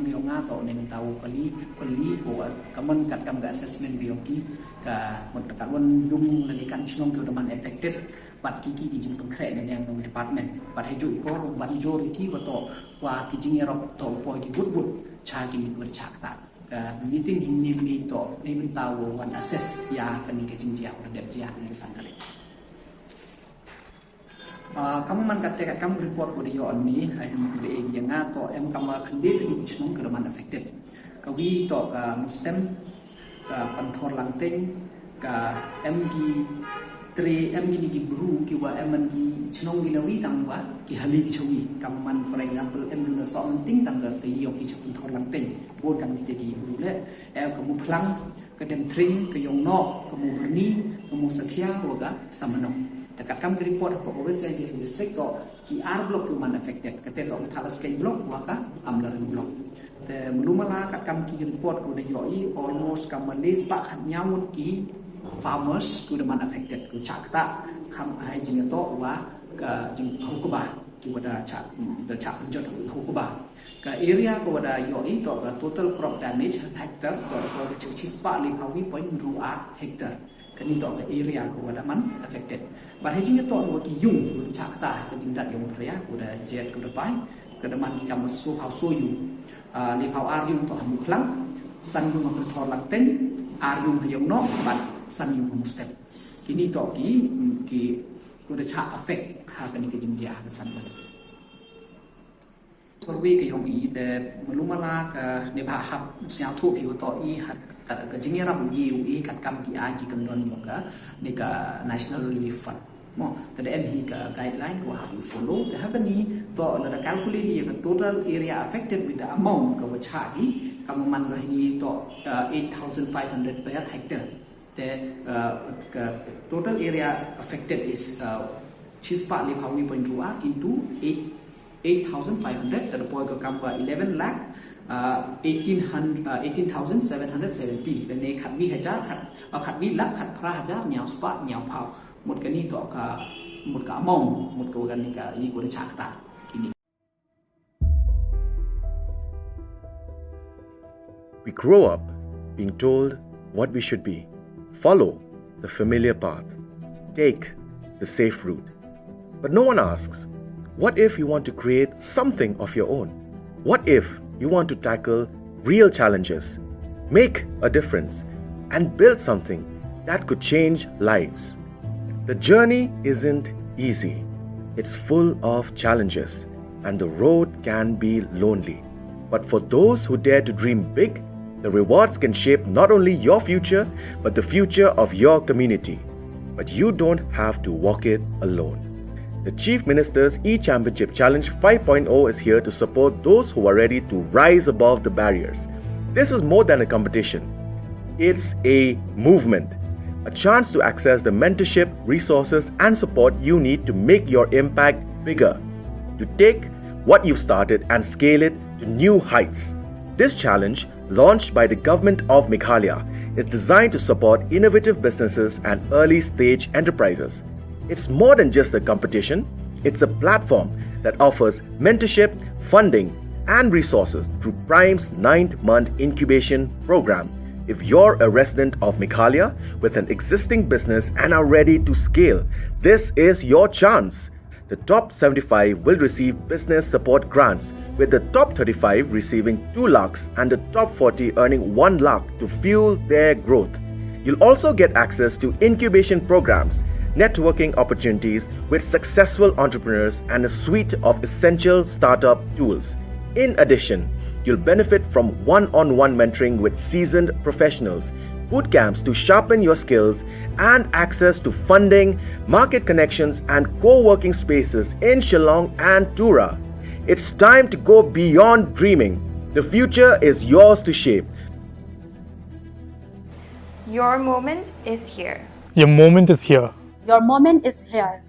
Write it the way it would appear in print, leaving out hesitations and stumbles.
nang biong nga to ning tawo kali ko kaman kat kam ga assessment biong ki ka mon ka won yung lalikan chnong ko man affected but ki jing konkret ne yang department but heju ko majority wato wa ki jing erop to po ki good cha ki mit wer chak ta meeting in ni to ni min tawo wan assess ya kan ni ke jing dia or dep dia ni sang kali kamu man kate kat kamu report ko yo ni ai ni yang ngato em kama khande ni chnong ko man affected ka wi to ka mustem ka panthor langteng ka mg 3 mg ni bru ki wa mg chnong ni lawi tang wa ki hali ki chawi kaman for example em du na so ting tang ka yo ki panthor langteng bon kan ni te bru le em kamu phlang ka dem tring ka yong no kamu berni kamu sakhya wa ga samano dekat kam report apa obes jadi district ko ki ar block tu man affected kate lo thalas kai block waka amlar block te mulumala kat kam ki report ko de yoi almost kam list pak khat nyamun ki farmers ku de man affected ku chakta kam ai jing to wa ka jing hukuba ki wada cha de cha penjot hukuba ka area ko wada yoi to ka total crop damage hectare ko chi spa li pawi point ru'a hectare kani to ka area ko wada man affected but hai jing to wa ki yung ku cha ta ka jing dat yung phria ku da jet ku da pai ka da man ki kam so hau so yung ni phau ar yung to ham khlang san yung ma thor lang ten ar yung hayong no but san yung mu step kini to ki ku da cha affect ha ka ni ka jing dia ka san survey ka yung i de malumala ka ni ba hab siao thu pi to i hat ka jing ra mu yi kat kam ki a ki kan don yung ka ni ka national relief fund mo te em hi ka guideline ko have to follow te have ni to na calculate the total area affected with the amount ka wacha hi kam man ga ni to 8500 per hectare the total area affected is chispa li phawi point into 8,500 the point come 11 lakh 18,770 the ne khat vi hajar khat vi lakh khat phra hajar nyao spa nyao phao một cái ni to ka một ka mong một cái gan ni ka yi ko chak ta kini. We grow up being told what we should be. Follow the familiar path. Take the safe route. But no one asks, what if you want to create something of your own? What if you want to tackle real challenges, make a difference, and build something that could change lives? The journey isn't easy. It's full of challenges, and the road can be lonely. But for those who dare to dream big, the rewards can shape not only your future, but the future of your community. But you don't have to walk it alone. The Chief Minister's E-Championship Challenge 5.0 is here to support those who are ready to rise above the barriers. This is more than a competition. It's a movement. A chance to access the mentorship, resources, and support you need to make your impact bigger. To take what you've started and scale it to new heights. This challenge, launched by the government of Meghalaya, is designed to support innovative businesses and early-stage enterprises. It's more than just a competition. It's a platform that offers mentorship, funding, and resources through Prime's 9th-month incubation program. If you're a resident of Meghalaya with an existing business and are ready to scale, this is your chance. The top 75 will receive business support grants, with the top 35 receiving 2 lakhs and the top 40 earning 1 lakh to fuel their growth. You'll also get access to incubation programs, networking opportunities with successful entrepreneurs, and a suite of essential startup tools. In addition, you'll benefit from one-on-one mentoring with seasoned professionals, boot camps to sharpen your skills, and access to funding, market connections, and co-working spaces in Shillong and Tura. It's time to go beyond dreaming. The future is yours to shape. Your moment is here. Your moment is here. Your moment is here.